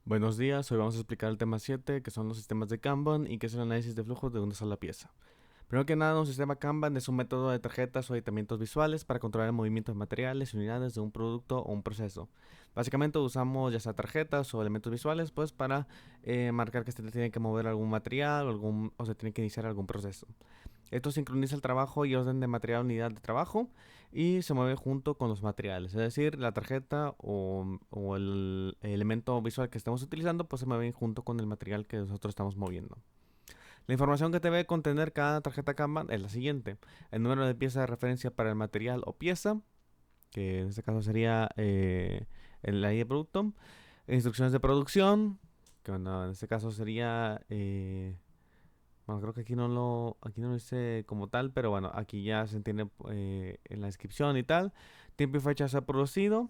Buenos días, hoy vamos a explicar el tema 7, que son los sistemas de Kanban y que es el análisis de flujo de una sola pieza. Primero que nada, un sistema Kanban es un método de tarjetas o aditamientos visuales para controlar el movimiento de materiales y unidades de un producto o un proceso. Básicamente usamos ya sea tarjetas o elementos visuales pues para marcar que se tiene que mover algún material o se tiene que iniciar algún proceso. Esto sincroniza el trabajo y orden de material a unidad de trabajo y se mueve junto con los materiales. Es decir, la tarjeta o el elemento visual que estamos utilizando pues se mueve junto con el material que nosotros estamos moviendo. La información que debe contener cada tarjeta Kanban es la siguiente. El número de pieza de referencia para el material o pieza, que en este caso sería el ID de producto. Instrucciones de producción, que bueno, en este caso sería bueno, creo que aquí no lo hice como tal, pero bueno, aquí ya se entiende en la descripción y tal. Tiempo y fecha de ser producido.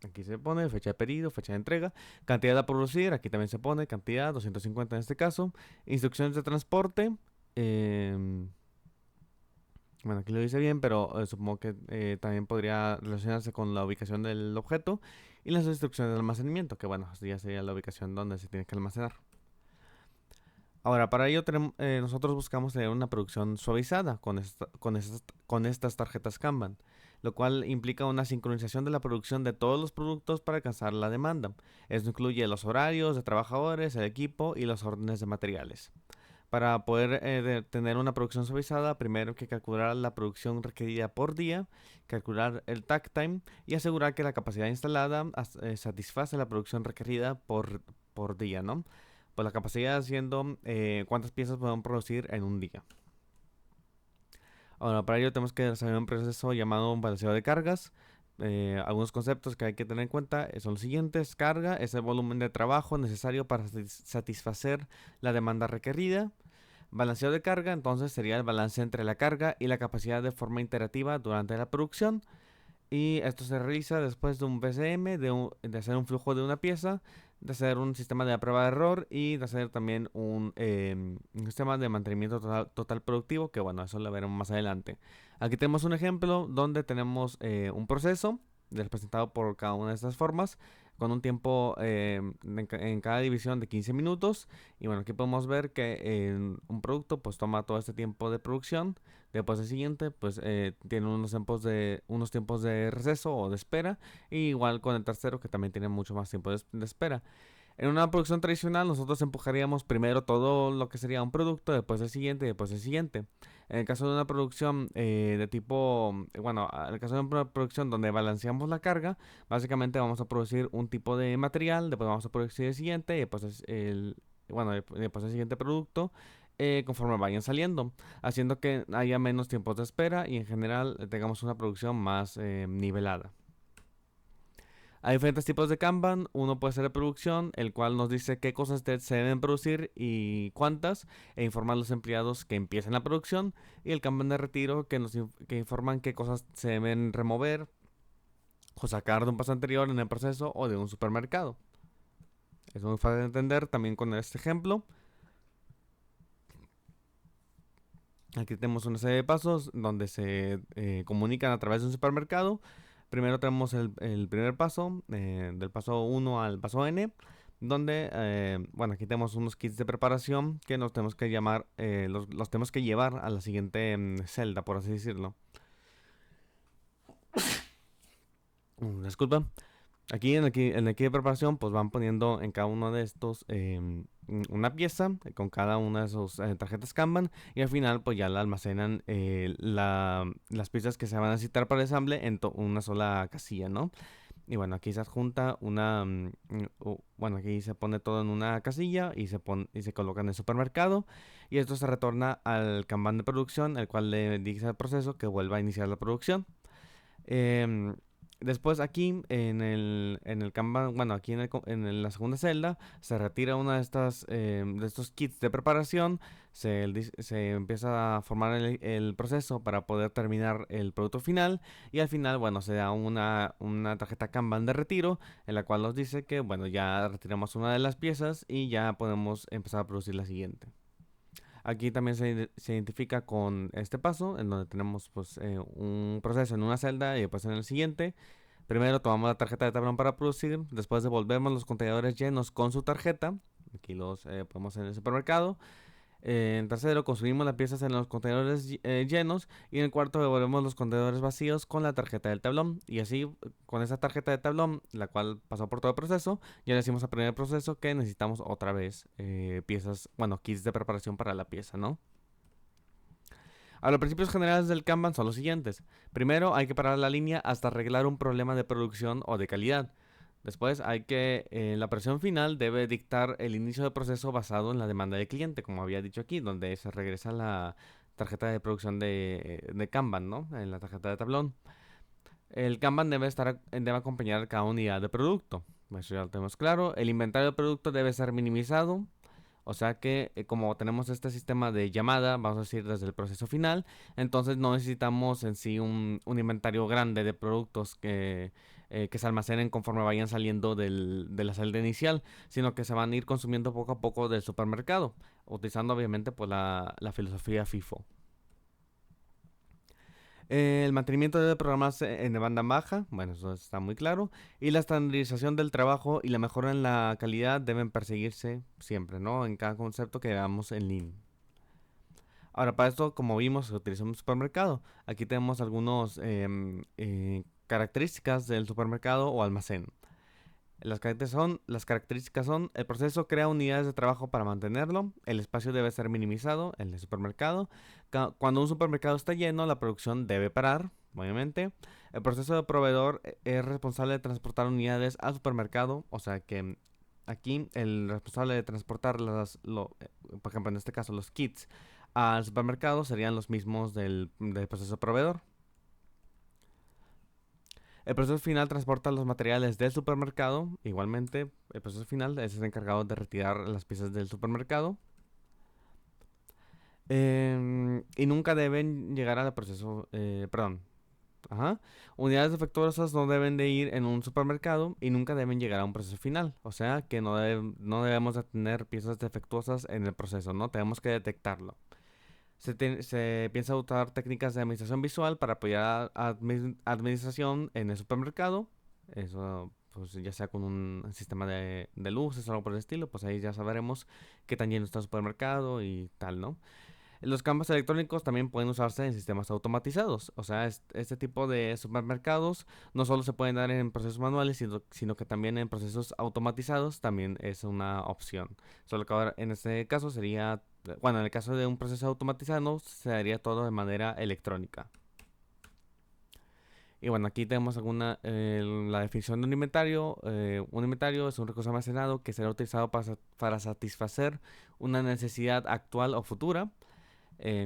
Aquí se pone fecha de pedido, fecha de entrega. Cantidad a producir, aquí también se pone cantidad, 250 en este caso. Instrucciones de transporte. eh, bueno, aquí lo dice bien, pero supongo que también podría relacionarse con la ubicación del objeto. Y las instrucciones de almacenamiento, que bueno, ya sería la ubicación donde se tiene que almacenar. Ahora, para ello nosotros buscamos tener una producción suavizada con estas tarjetas Kanban, lo cual implica una sincronización de la producción de todos los productos para alcanzar la demanda. Esto incluye los horarios de trabajadores, el equipo y los órdenes de materiales. Para poder tener una producción suavizada, primero hay que calcular la producción requerida por día, calcular el takt time y asegurar que la capacidad instalada satisface la producción requerida por día, ¿no? Pues la capacidad siendo cuántas piezas podemos producir en un día. Ahora, para ello tenemos que desarrollar un proceso llamado un balanceo de cargas. Algunos conceptos que hay que tener en cuenta son los siguientes. Carga es el volumen de trabajo necesario para satisfacer la demanda requerida. Balanceo de carga entonces sería el balance entre la carga y la capacidad de forma iterativa durante la producción. Y esto se realiza después de un BCM, de hacer un flujo de una pieza, de hacer un sistema de prueba de error y de hacer también un sistema de mantenimiento total productivo, que bueno, eso lo veremos más adelante. Aquí tenemos un ejemplo donde tenemos un proceso representado por cada una de estas formas, con un tiempo en cada división de 15 minutos. Y bueno, aquí podemos ver que un producto pues toma todo este tiempo de producción. Después el siguiente, pues tiene unos tiempos de receso o de espera. Y igual con el tercero, que también tiene mucho más tiempo de espera. En una producción tradicional, nosotros empujaríamos primero todo lo que sería un producto, después el siguiente y después el siguiente. En el caso de una producción de tipo, bueno, en el caso de una producción donde balanceamos la carga, básicamente vamos a producir un tipo de material, después vamos a producir el siguiente y después bueno, después el siguiente producto conforme vayan saliendo, haciendo que haya menos tiempos de espera y en general tengamos una producción más nivelada. Hay diferentes tipos de Kanban. Uno puede ser de producción, el cual nos dice qué cosas se deben producir y cuántas, e informa a los empleados que empiecen la producción. Y el Kanban de retiro, que informan qué cosas se deben remover o sacar de un paso anterior en el proceso o de un supermercado. Es muy fácil de entender también con este ejemplo. Aquí tenemos una serie de pasos donde se comunican a través de un supermercado. Primero tenemos el primer paso, del paso 1 al paso N, donde, bueno, aquí tenemos unos kits de preparación que nos tenemos que los tenemos que llevar a la siguiente celda, por así decirlo. Disculpa. Aquí en el kit de preparación, pues van poniendo en cada uno de estos una pieza con cada una de sus tarjetas Kanban y al final pues ya la almacenan las piezas que se van a necesitar para el ensamble en una sola casilla, ¿no? Y bueno, aquí se adjunta bueno, aquí se pone todo en una casilla y se coloca en el supermercado y esto se retorna al Kanban de producción, el cual le dice al proceso que vuelva a iniciar la producción. Em, Después aquí en el Kanban, bueno, aquí la segunda celda, se retira una de estos kits de preparación, se empieza a formar el proceso para poder terminar el producto final y al final, bueno, se da una tarjeta Kanban de retiro en la cual nos dice que, bueno, ya retiramos una de las piezas y ya podemos empezar a producir la siguiente. Aquí también se identifica con este paso, en donde tenemos pues un proceso en una celda y después en el siguiente, Primero tomamos la tarjeta de tablón para producir, después devolvemos los contenedores llenos con su tarjeta. Aquí los ponemos en el supermercado. En tercero, consumimos las piezas en los contenedores llenos. Y en el cuarto, devolvemos los contenedores vacíos con la tarjeta del tablón. Y así, con esa tarjeta de tablón, la cual pasó por todo el proceso, ya le decimos al primer proceso que necesitamos otra vez piezas, bueno, kits de preparación para la pieza, ¿no? Ahora, los principios generales del Kanban son los siguientes. Primero, hay que parar la línea hasta arreglar un problema de producción o de calidad. Después, la operación final debe dictar el inicio del proceso basado en la demanda del cliente, como había dicho aquí, donde se regresa la tarjeta de producción de Kanban, ¿no? En la tarjeta de tablón. El Kanban debe acompañar cada unidad de producto. Eso ya lo tenemos claro. El inventario de producto debe ser minimizado. O sea que como tenemos este sistema de llamada, vamos a decir desde el proceso final, entonces no necesitamos en sí un inventario grande de productos que se almacenen conforme vayan saliendo de la salida inicial, sino que se van a ir consumiendo poco a poco del supermercado, utilizando obviamente pues la filosofía FIFO. El mantenimiento debe programarse en banda baja, bueno, eso está muy claro. Y la estandarización del trabajo y la mejora en la calidad deben perseguirse siempre, ¿no? En cada concepto que veamos en Lean. Ahora, para esto, como vimos, se utiliza un supermercado. Aquí tenemos algunas características del supermercado o almacén. Las características son, el proceso crea unidades de trabajo para mantenerlo, el espacio debe ser minimizado, en el supermercado. Cuando un supermercado está lleno, la producción debe parar, obviamente. El proceso de proveedor es responsable de transportar unidades al supermercado, o sea que aquí el responsable de transportar por ejemplo en este caso los kits al supermercado serían los mismos del proceso de proveedor. El proceso final transporta los materiales del supermercado. Igualmente, el proceso final es el encargado de retirar las piezas del supermercado. Y nunca deben llegar al proceso, perdón. Ajá. Unidades defectuosas no deben de ir en un supermercado y nunca deben llegar a un proceso final. O sea que no debemos de tener piezas defectuosas en el proceso, ¿no? Tenemos que detectarlo. Se piensa usar técnicas de administración visual para apoyar a administración en el supermercado. Eso, pues ya sea con un sistema de luces o algo por el estilo, pues ahí ya sabremos qué tan lleno está el supermercado y tal, ¿no? Los campos electrónicos también pueden usarse en sistemas automatizados. O sea, este tipo de supermercados no solo se pueden dar en procesos manuales, sino que también en procesos automatizados también es una opción. Solo que ahora en este caso sería, bueno, en el caso de un proceso automatizado se haría todo de manera electrónica. Y bueno, aquí tenemos la definición de un inventario. Un inventario es un recurso almacenado que será utilizado para satisfacer una necesidad actual o futura.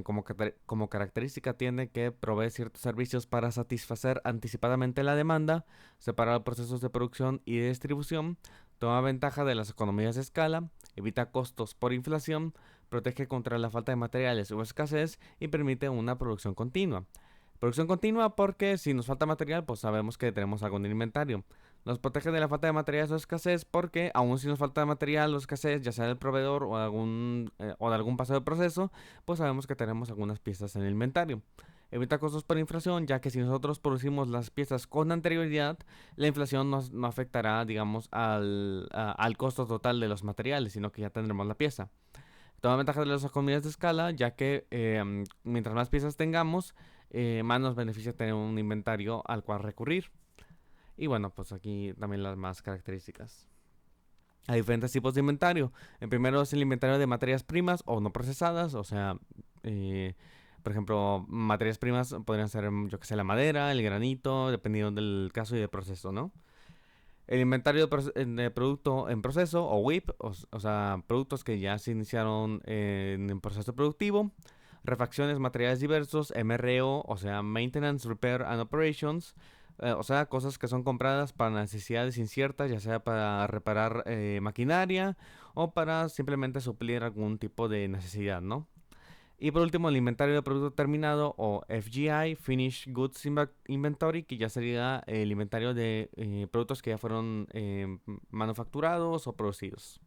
Como característica tiene que proveer ciertos servicios para satisfacer anticipadamente la demanda, separar procesos de producción y de distribución, toma ventaja de las economías de escala, evita costos por inflación, protege contra la falta de materiales o escasez y permite una producción continua. Producción continua porque si nos falta material, pues sabemos que tenemos algo en el inventario. Nos protege de la falta de materiales o escasez porque aun si nos falta material o escasez, ya sea del proveedor o de algún paso de proceso, pues sabemos que tenemos algunas piezas en el inventario. Evita costos por inflación, ya que si nosotros producimos las piezas con anterioridad, la inflación no afectará, digamos, al costo total de los materiales, sino que ya tendremos la pieza. Toma ventaja de las economías de escala, ya que mientras más piezas tengamos, más nos beneficia tener un inventario al cual recurrir. Y bueno, pues aquí también las más características. Hay diferentes tipos de inventario. El primero es el inventario de materias primas o no procesadas, o sea, por ejemplo, materias primas podrían ser, yo que sé, la madera, el granito, dependiendo del caso y del proceso, ¿no? El inventario de producto en proceso o WIP, o sea, productos que ya se iniciaron en el proceso productivo. Refacciones, materiales diversos, MRO, o sea, Maintenance, Repair and Operations. O sea, cosas que son compradas para necesidades inciertas, ya sea para reparar maquinaria o para simplemente suplir algún tipo de necesidad, ¿no? Y por último, el inventario de producto terminado o FGI, Finished Goods Inventory, que ya sería el inventario de productos que ya fueron manufacturados o producidos.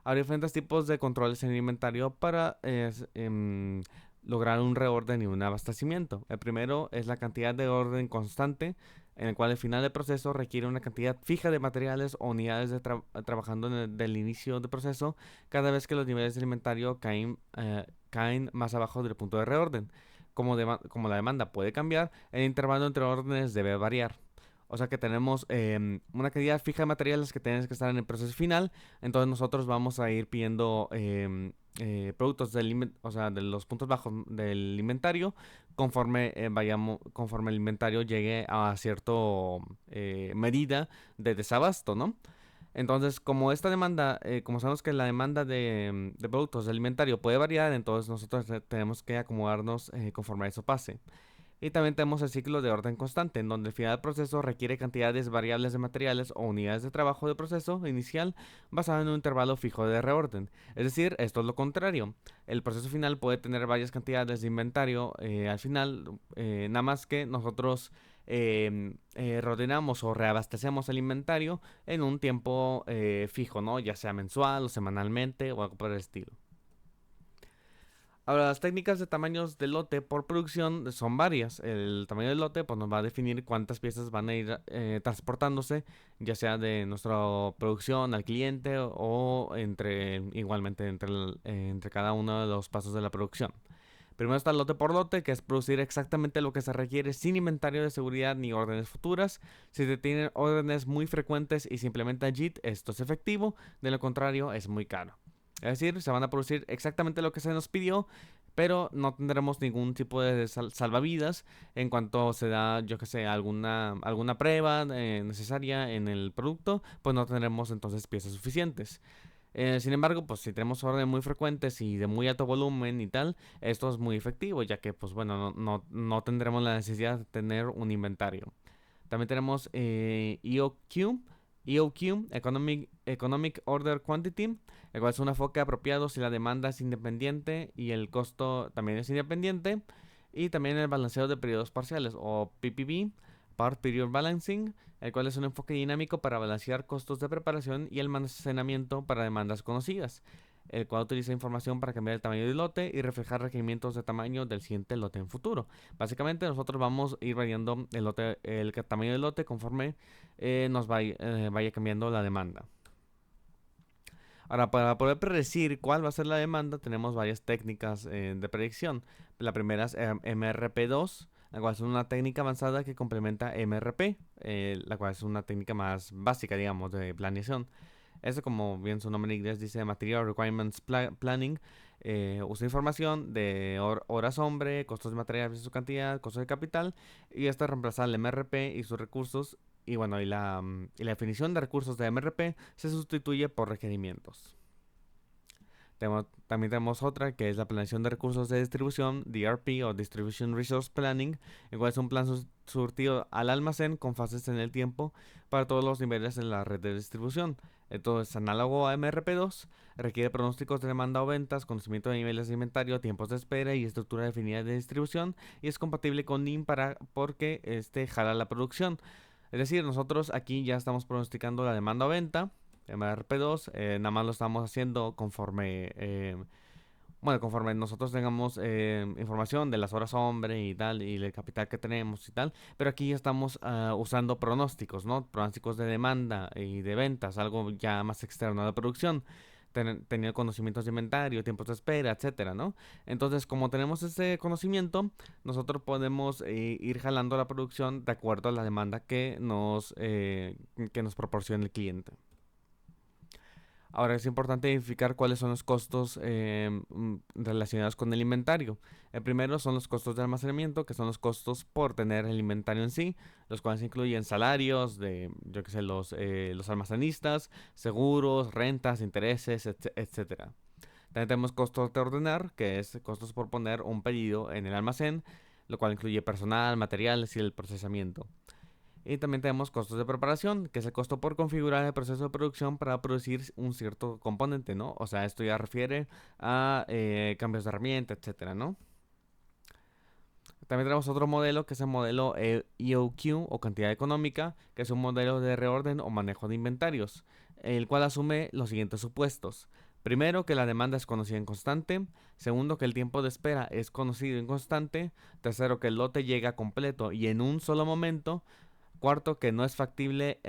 Hay diferentes tipos de controles en el inventario para lograr un reorden y un abastecimiento. El primero es la cantidad de orden constante, en el cual el final del proceso requiere una cantidad fija de materiales o unidades trabajando del inicio del proceso cada vez que los niveles de inventario caen más abajo del punto de reorden. Como la demanda puede cambiar, el intervalo entre órdenes debe variar. O sea que tenemos una cantidad fija de materiales que tienen que estar en el proceso final. Entonces nosotros vamos a ir pidiendo productos o sea, de los puntos bajos del inventario conforme el inventario llegue a cierta medida de desabasto, ¿no? Entonces, como esta demanda, como sabemos que la demanda de productos del inventario puede variar, entonces nosotros tenemos que acomodarnos conforme a eso pase. Y también tenemos el ciclo de orden constante, en donde el final del proceso requiere cantidades variables de materiales o unidades de trabajo de proceso inicial basado en un intervalo fijo de reorden. Es decir, esto es lo contrario. El proceso final puede tener varias cantidades de inventario al final, nada más que nosotros reordenamos o reabastecemos el inventario en un tiempo fijo, ¿no? Ya sea mensual o semanalmente o algo por el estilo. Ahora, las técnicas de tamaños de lote por producción son varias. El tamaño del lote pues, nos va a definir cuántas piezas van a ir transportándose, ya sea de nuestra producción al cliente o igualmente entre cada uno de los pasos de la producción. Primero está el lote por lote, que es producir exactamente lo que se requiere sin inventario de seguridad ni órdenes futuras. Si se tienen órdenes muy frecuentes y se implementa JIT, esto es efectivo, de lo contrario es muy caro. Es decir, se van a producir exactamente lo que se nos pidió, pero no tendremos ningún tipo de salvavidas en cuanto se da, yo que sé, alguna prueba necesaria en el producto, pues no tendremos entonces piezas suficientes. Sin embargo, pues si tenemos órdenes muy frecuentes y de muy alto volumen y tal, esto es muy efectivo, ya que pues bueno, no tendremos la necesidad de tener un inventario. También tenemos EOQ, Economic Order Quantity, el cual es un enfoque apropiado si la demanda es independiente y el costo también es independiente. Y también el balanceo de periodos parciales o PPB, Part Period Balancing, el cual es un enfoque dinámico para balancear costos de preparación y almacenamiento para demandas conocidas, el cual utiliza información para cambiar el tamaño del lote y reflejar requerimientos de tamaño del siguiente lote en futuro. Básicamente nosotros vamos a ir variando el tamaño del lote conforme vaya cambiando la demanda. Ahora, para poder predecir cuál va a ser la demanda, tenemos varias técnicas de predicción. La primera es MRP2, la cual es una técnica avanzada que complementa MRP, la cual es una técnica más básica, digamos, de planeación. Eso, como bien su nombre en inglés dice, Material Requirements Planning, usa información de horas hombre, costos de material y su cantidad, costos de capital, y esta reemplaza el MRP y sus recursos. Y bueno, y la definición de recursos de MRP se sustituye por requerimientos. También tenemos otra que es la planeación de recursos de distribución, DRP o Distribution Resource Planning, el cual es un plan surtido al almacén con fases en el tiempo para todos los niveles en la red de distribución. Esto es análogo a MRP2, requiere pronósticos de demanda o ventas, conocimiento de niveles de inventario, tiempos de espera y estructura definida de distribución, y es compatible con NIM porque jala la producción. Es decir, nosotros aquí ya estamos pronosticando la demanda o venta. MRP2, nada más lo estamos haciendo conforme nosotros tengamos información de las horas hombre y tal, y el capital que tenemos y tal, pero aquí ya estamos usando pronósticos, ¿no? Pronósticos de demanda y de ventas, algo ya más externo a la producción, teniendo conocimientos de inventario, tiempos de espera, etcétera, ¿no? Entonces, como tenemos ese conocimiento, nosotros podemos ir jalando la producción de acuerdo a la demanda que nos proporciona el cliente. Ahora es importante identificar cuáles son los costos relacionados con el inventario. El primero son los costos de almacenamiento, que son los costos por tener el inventario en sí, los cuales incluyen salarios de, yo que sé, los almacenistas, seguros, rentas, intereses, etcétera. También tenemos costos de ordenar, que es costos por poner un pedido en el almacén, lo cual incluye personal, materiales y el procesamiento. Y también tenemos costos de preparación, que es el costo por configurar el proceso de producción para producir un cierto componente, ¿no? O sea, esto ya refiere a cambios de herramienta, etcétera, ¿no? También tenemos otro modelo que es el modelo EOQ o cantidad económica, que es un modelo de reorden o manejo de inventarios, el cual asume los siguientes supuestos. Primero, que la demanda es conocida en constante. Segundo, que el tiempo de espera es conocido en constante. Tercero, que el lote llega completo y en un solo momento. Cuarto, que no es factible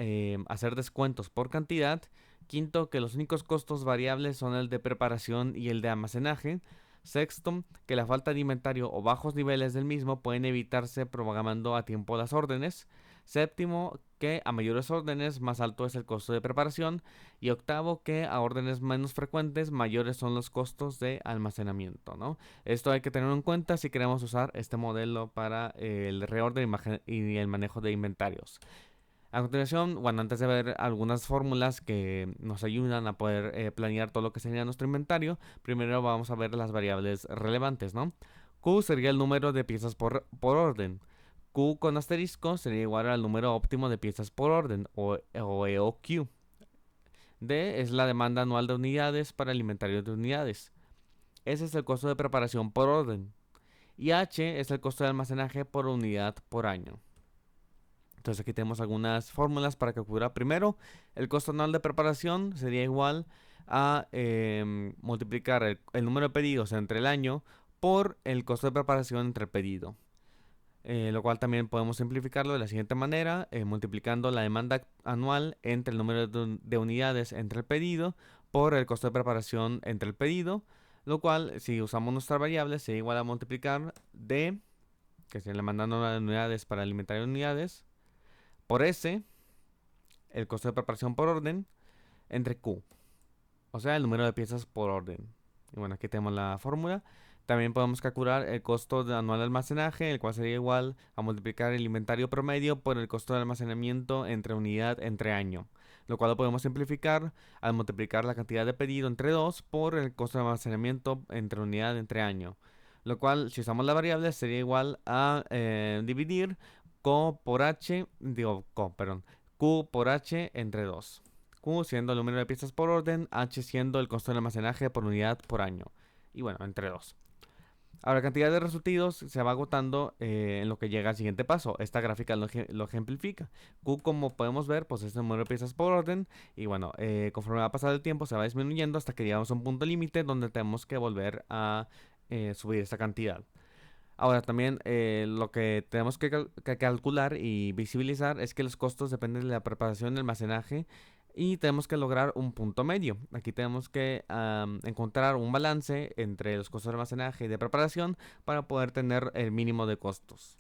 hacer descuentos por cantidad. Quinto, que los únicos costos variables son el de preparación y el de almacenaje. Sexto, que la falta de inventario o bajos niveles del mismo pueden evitarse programando a tiempo las órdenes. Séptimo, que a mayores órdenes más alto es el costo de preparación. Y octavo, que a órdenes menos frecuentes mayores son los costos de almacenamiento, ¿no? Esto hay que tenerlo en cuenta si queremos usar este modelo para el reorden y el manejo de inventarios. A continuación, bueno, antes de ver algunas fórmulas que nos ayudan a poder planear todo lo que sería nuestro inventario, primero vamos a ver las variables relevantes, ¿no? Q sería el número de piezas por orden. Q con asterisco sería igual al número óptimo de piezas por orden, o EOQ. D es la demanda anual de unidades para el inventario de unidades. S es el costo de preparación por orden. Y H es el costo de almacenaje por unidad por año. Entonces aquí tenemos algunas fórmulas para calcular. Primero, el costo anual de preparación sería igual a multiplicar el número de pedidos entre el año por el costo de preparación entre el pedido. Lo cual también podemos simplificarlo de la siguiente manera, multiplicando la demanda anual entre el número de unidades entre el pedido por el costo de preparación entre el pedido, lo cual, si usamos nuestra variable, sería igual a multiplicar D, que sería la demanda anual de unidades para el inventario de unidades, por S, el costo de preparación por orden, entre Q, o sea, el número de piezas por orden. Y bueno, aquí tenemos la fórmula. También podemos calcular el costo anual de almacenaje, el cual sería igual a multiplicar el inventario promedio por el costo de almacenamiento entre unidad entre año, lo cual lo podemos simplificar al multiplicar la cantidad de pedido entre 2 por el costo de almacenamiento entre unidad entre año, lo cual, si usamos la variable, sería igual a dividir Q por H, perdón, Q por H entre 2. Q siendo el número de piezas por orden, H siendo el costo de almacenaje por unidad por año. Y bueno, entre 2. Ahora, la cantidad de resultados se va agotando en lo que llega al siguiente paso. Esta gráfica lo ejemplifica. Q, como podemos ver, pues es el número de piezas por orden. Y bueno, conforme va a pasar el tiempo, se va disminuyendo hasta que llegamos a un punto límite donde tenemos que volver a subir esta cantidad. Ahora, también lo que tenemos que calcular y visibilizar es que los costos dependen de la preparación y almacenaje y tenemos que lograr un punto medio. Aquí tenemos que encontrar un balance entre los costos de almacenaje y de preparación para poder tener el mínimo de costos.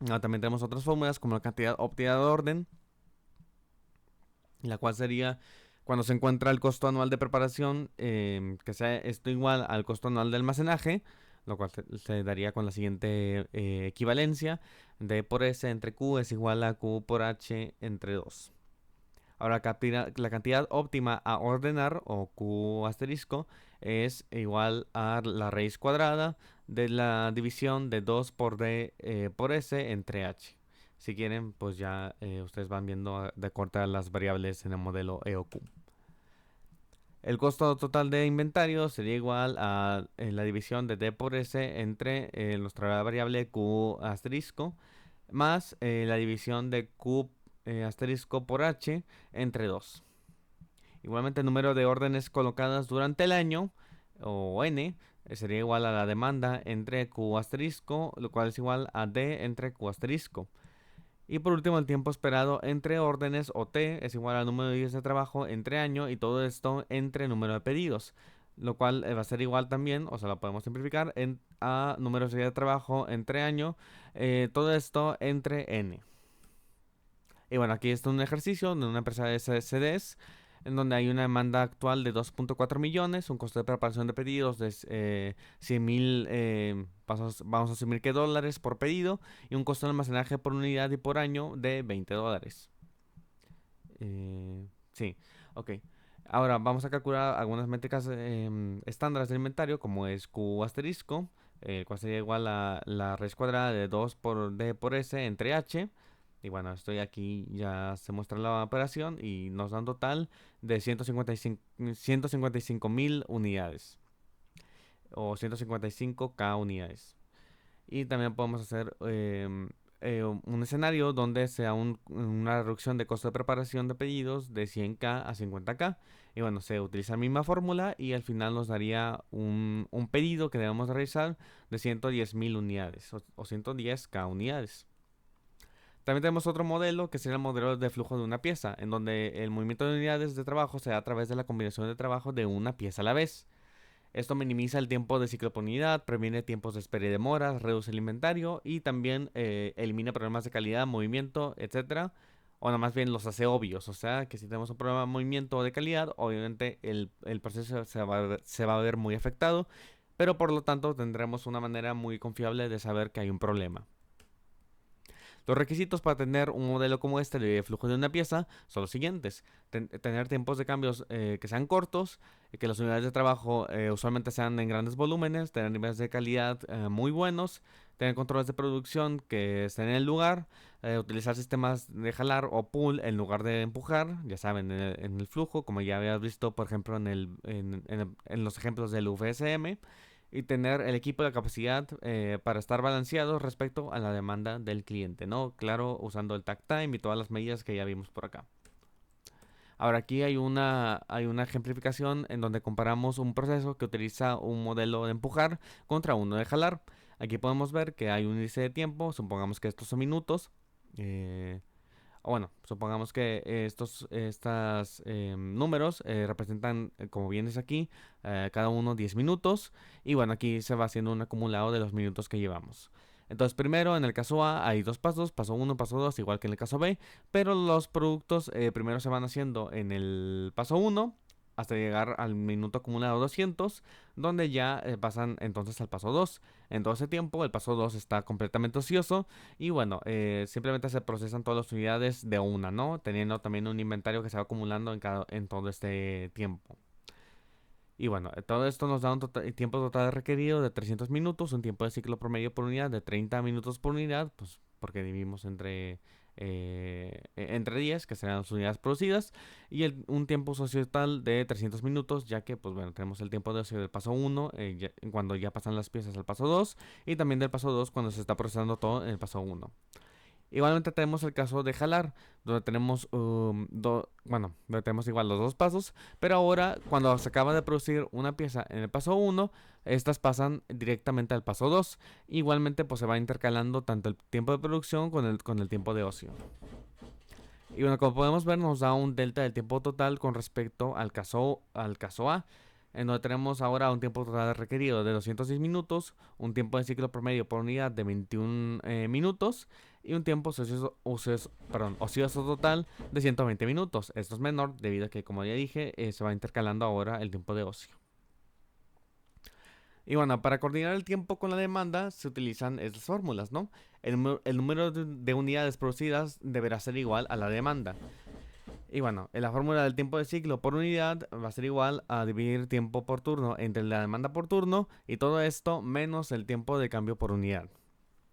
Ahora, también tenemos otras fórmulas como la cantidad óptima de orden, la cual sería cuando se encuentra el costo anual de preparación, que sea esto igual al costo anual de almacenaje, lo cual se daría con la siguiente equivalencia. D por S entre Q es igual a Q por H entre 2. Ahora, la cantidad óptima a ordenar, o Q asterisco, es igual a la raíz cuadrada de la división de 2 por D por S entre H. Si quieren, pues ya ustedes van viendo de acuerdo a las variables en el modelo EOQ. El costo total de inventario sería igual a la división de D por S entre nuestra variable Q asterisco más la división de Q asterisco por H entre 2. Igualmente el número de órdenes colocadas durante el año, o N, sería igual a la demanda entre Q asterisco, lo cual es igual a D entre Q asterisco. Y por último, el tiempo esperado entre órdenes, o T, es igual al número de días de trabajo entre año, y todo esto entre número de pedidos, lo cual va a ser igual también, o sea, lo podemos simplificar, a número de días de trabajo entre año, todo esto entre N. Y bueno, aquí está un ejercicio de una empresa de CDs en donde hay una demanda actual de 2.4 millones, un costo de preparación de pedidos de 100 mil, vamos a asumir que dólares por pedido, y un costo de almacenaje por unidad y por año de 20 dólares. Sí, ok. Ahora vamos a calcular algunas métricas estándares del inventario, como es Q asterisco, cual sería igual a la raíz cuadrada de 2 por D por S entre H. Y bueno, estoy aquí, ya se muestra la operación y nos da un total de 155 mil unidades o 155K unidades. Y también podemos hacer un escenario donde sea una reducción de costo de preparación de pedidos de 100K a 50K. Y bueno, se utiliza la misma fórmula y al final nos daría un pedido que debemos realizar de 110.000 unidades o 110K unidades. También tenemos otro modelo que sería el modelo de flujo de una pieza, en donde el movimiento de unidades de trabajo se da a través de la combinación de trabajo de una pieza a la vez. Esto minimiza el tiempo de ciclo por unidad, previene tiempos de espera y demoras, reduce el inventario y también elimina problemas de calidad, movimiento, etcétera. O no, más bien los hace obvios. O sea, que si tenemos un problema de movimiento o de calidad, obviamente el proceso se va a ver muy afectado, pero por lo tanto tendremos una manera muy confiable de saber que hay un problema. Los requisitos para tener un modelo como este de flujo de una pieza son los siguientes. Tener tiempos de cambios que sean cortos, que las unidades de trabajo usualmente sean en grandes volúmenes, tener niveles de calidad muy buenos, tener controles de producción que estén en el lugar, utilizar sistemas de jalar o pull en lugar de empujar, ya saben, en el flujo, como ya habías visto, por ejemplo, en los ejemplos del VSM, y tener el equipo de capacidad para estar balanceados respecto a la demanda del cliente, ¿no? Claro, usando el takt time y todas las medidas que ya vimos por acá. Ahora aquí hay una ejemplificación en donde comparamos un proceso que utiliza un modelo de empujar contra uno de jalar. Aquí podemos ver que hay un índice de tiempo, supongamos que estos son minutos. O bueno, supongamos que estos números representan, como vienes aquí, cada uno 10 minutos. Y bueno, aquí se va haciendo un acumulado de los minutos que llevamos. Entonces, primero, en el caso A hay dos pasos, paso 1, paso 2, igual que en el caso B. Pero los productos primero se van haciendo en el paso 1 hasta llegar al minuto acumulado 200, donde ya pasan entonces al paso 2. En todo ese tiempo, el paso 2 está completamente ocioso y bueno, simplemente se procesan todas las unidades de una, ¿no? Teniendo también un inventario que se va acumulando en todo este tiempo. Y bueno, todo esto nos da un tiempo total requerido de 300 minutos, un tiempo de ciclo promedio por unidad de 30 minutos por unidad, pues porque dividimos entre 10, que serán las unidades producidas, y un tiempo sociotal de 300 minutos, ya que, pues bueno, tenemos el tiempo de ocio del paso 1, cuando ya pasan las piezas al paso 2, y también del paso 2 cuando se está procesando todo en el paso 1. Igualmente tenemos el caso de jalar, donde tenemos, donde tenemos igual los dos pasos, pero ahora cuando se acaba de producir una pieza en el paso 1, estas pasan directamente al paso 2. Igualmente pues se va intercalando tanto el tiempo de producción con el tiempo de ocio. Y bueno, como podemos ver nos da un delta del tiempo total con respecto al caso A, en donde tenemos ahora un tiempo total requerido de 210 minutos, un tiempo de ciclo promedio por unidad de 21 minutos y un tiempo ocioso total de 120 minutos. Esto es menor debido a que, como ya dije, se va intercalando ahora el tiempo de ocio. Y bueno, para coordinar el tiempo con la demanda se utilizan estas fórmulas, ¿no? El número de unidades producidas deberá ser igual a la demanda. Y bueno, la fórmula del tiempo de ciclo por unidad va a ser igual a dividir tiempo por turno entre la demanda por turno y todo esto menos el tiempo de cambio por unidad.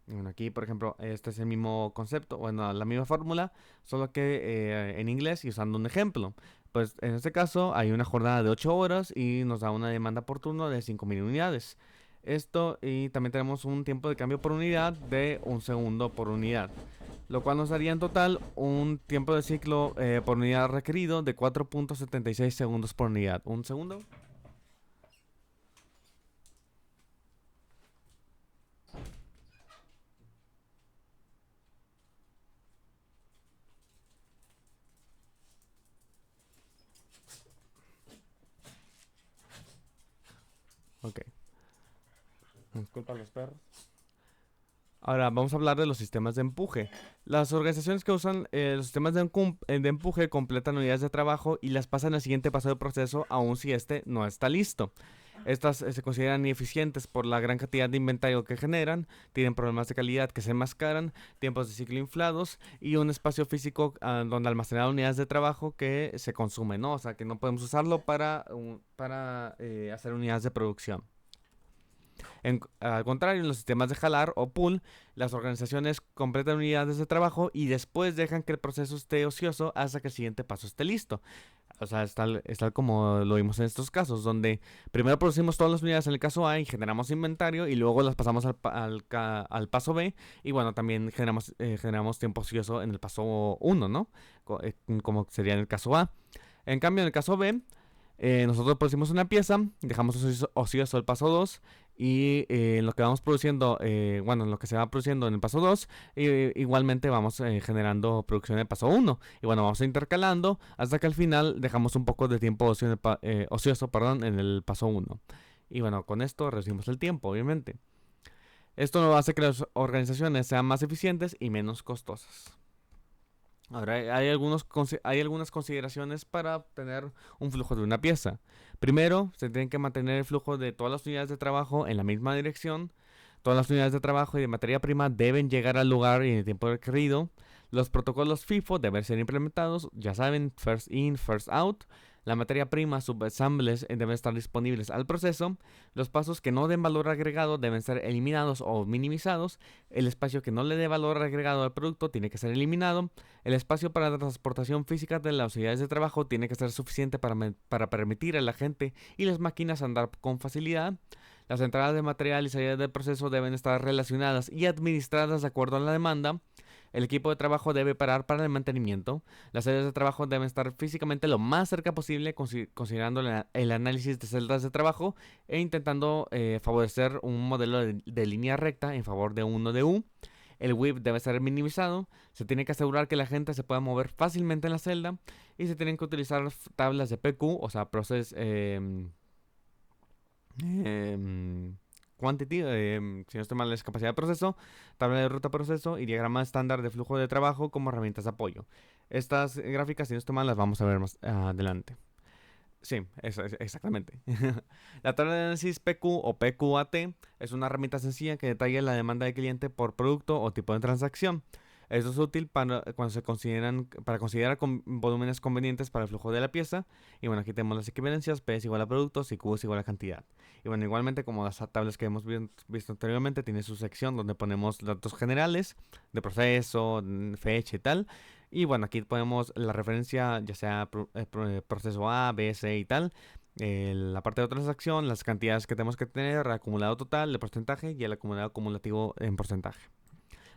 Bueno, aquí, por ejemplo, este es el mismo concepto, bueno, la misma fórmula, solo que en inglés y usando un ejemplo. Pues en este caso hay una jornada de 8 horas y nos da una demanda por turno de 5.000 unidades. Esto y también tenemos un tiempo de cambio por unidad de 1 segundo por unidad, lo cual nos daría en total un tiempo de ciclo por unidad requerido de 4.76 segundos por unidad. ¿Un segundo? Ok. Disculpa los perros. Ahora vamos a hablar de los sistemas de empuje. Las organizaciones que usan los sistemas de empuje completan unidades de trabajo y las pasan al siguiente paso del proceso aun si este no está listo. Estas se consideran ineficientes por la gran cantidad de inventario que generan, tienen problemas de calidad que se enmascaran, tiempos de ciclo inflados y un espacio físico donde almacenar unidades de trabajo que se consumen, ¿no? O sea, que no podemos usarlo para hacer unidades de producción. Al contrario, en los sistemas de jalar o pool, las organizaciones completan unidades de trabajo y después dejan que el proceso esté ocioso hasta que el siguiente paso esté listo. O sea, es tal como lo vimos en estos casos, donde primero producimos todas las unidades en el caso A y generamos inventario y luego las pasamos al paso B y bueno, también generamos tiempo ocioso en el paso 1, ¿no? Como sería en el caso A. En cambio, en el caso B, nosotros producimos una pieza, dejamos ocioso el paso 2 y en lo que vamos produciendo, en lo que se va produciendo en el paso 2, igualmente vamos generando producción en el paso 1. Y bueno, vamos intercalando hasta que al final dejamos un poco de tiempo ocioso en el paso 1. Y bueno, con esto reducimos el tiempo, obviamente. Esto no hace que las organizaciones sean más eficientes y menos costosas. Ahora hay algunas consideraciones para obtener un flujo de una pieza. Primero, se tiene que mantener el flujo de todas las unidades de trabajo en la misma dirección. Todas las unidades de trabajo y de materia prima deben llegar al lugar en el tiempo requerido. Los protocolos FIFO deben ser implementados, ya saben, first in, first out. La materia prima, subassembles deben estar disponibles al proceso. Los pasos que no den valor agregado deben ser eliminados o minimizados. El espacio que no le dé valor agregado al producto tiene que ser eliminado. El espacio para la transportación física de las unidades de trabajo tiene que ser suficiente para permitir a la gente y las máquinas andar con facilidad. Las entradas de material y salidas del proceso deben estar relacionadas y administradas de acuerdo a la demanda. El equipo de trabajo debe parar para el mantenimiento. Las áreas de trabajo deben estar físicamente lo más cerca posible, considerando el análisis de celdas de trabajo e intentando favorecer un modelo de línea recta en favor de uno de U. El whip debe ser minimizado. Se tiene que asegurar que la gente se pueda mover fácilmente en la celda. Y se tienen que utilizar tablas de PQ, o sea, Process Quantity, si no estoy mal, es capacidad de proceso, tabla de ruta proceso y diagrama estándar de flujo de trabajo como herramientas de apoyo. Estas gráficas, si no estoy mal, las vamos a ver más adelante. Sí, exactamente. La tabla de análisis PQ o PQAT es una herramienta sencilla que detalla la demanda del cliente por producto o tipo de transacción. Esto es útil para considerar volúmenes convenientes para el flujo de la pieza. Y bueno, aquí tenemos las equivalencias, P es igual a productos y Q es igual a cantidad. Y bueno, igualmente como las tablas que hemos visto anteriormente, tiene su sección donde ponemos datos generales de proceso, fecha y tal. Y bueno, aquí ponemos la referencia, ya sea proceso A, B, C y tal. La parte de transacción, las cantidades que tenemos que tener, el acumulado total, el porcentaje y el acumulado acumulativo en porcentaje.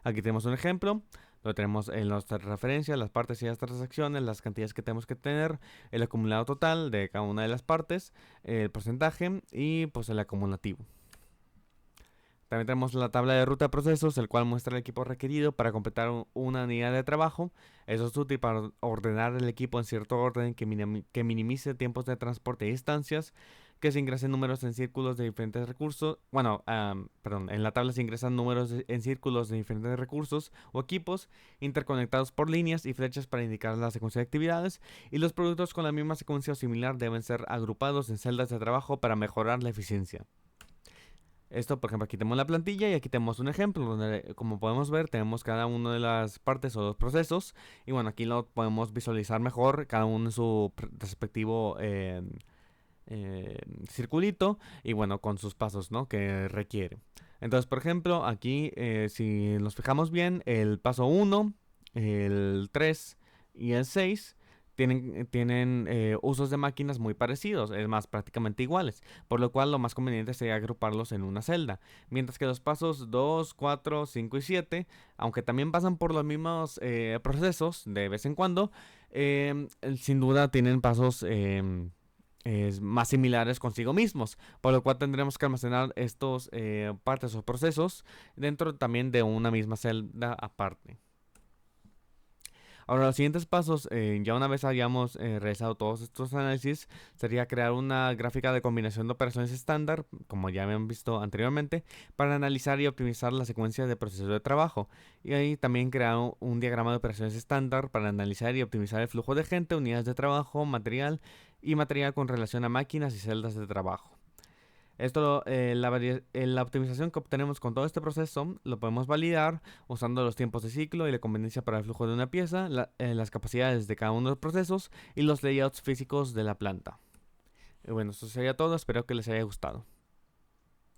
Aquí tenemos un ejemplo, donde tenemos en nuestra referencia las partes y las transacciones, las cantidades que tenemos que tener, el acumulado total de cada una de las partes, el porcentaje y pues el acumulativo. También tenemos la tabla de ruta de procesos, el cual muestra el equipo requerido para completar una unidad de trabajo. Eso es útil para ordenar el equipo en cierto orden que minimice tiempos de transporte y distancias, que se ingresen números en círculos de diferentes recursos. En la tabla se ingresan números en círculos de diferentes recursos o equipos interconectados por líneas y flechas para indicar la secuencia de actividades. Y los productos con la misma secuencia o similar deben ser agrupados en celdas de trabajo para mejorar la eficiencia. Esto, por ejemplo, aquí tenemos la plantilla y aquí tenemos un ejemplo donde, como podemos ver, tenemos cada una de las partes o los procesos. Y bueno, aquí lo podemos visualizar mejor, cada uno en su respectivo circulito y bueno, con sus pasos, ¿no?, que requiere. Entonces, por ejemplo, aquí, si nos fijamos bien, el paso 1, el 3 y el 6 tienen usos de máquinas muy parecidos, es más, prácticamente iguales, por lo cual lo más conveniente sería agruparlos en una celda, mientras que los pasos 2, 4, 5 y 7, aunque también pasan por los mismos procesos de vez en cuando, sin duda tienen pasos más similares consigo mismos, por lo cual tendremos que almacenar estos partes o procesos dentro también de una misma celda aparte. Ahora, los siguientes pasos, ya una vez hayamos realizado todos estos análisis, sería crear una gráfica de combinación de operaciones estándar, como ya habían visto anteriormente, para analizar y optimizar la secuencia de procesos de trabajo. Y ahí también crear un diagrama de operaciones estándar para analizar y optimizar el flujo de gente, unidades de trabajo, material y material con relación a máquinas y celdas de trabajo. Esto, la optimización que obtenemos con todo este proceso lo podemos validar usando los tiempos de ciclo y la conveniencia para el flujo de una pieza, las capacidades de cada uno de los procesos y los layouts físicos de la planta. Y bueno, eso sería todo, espero que les haya gustado.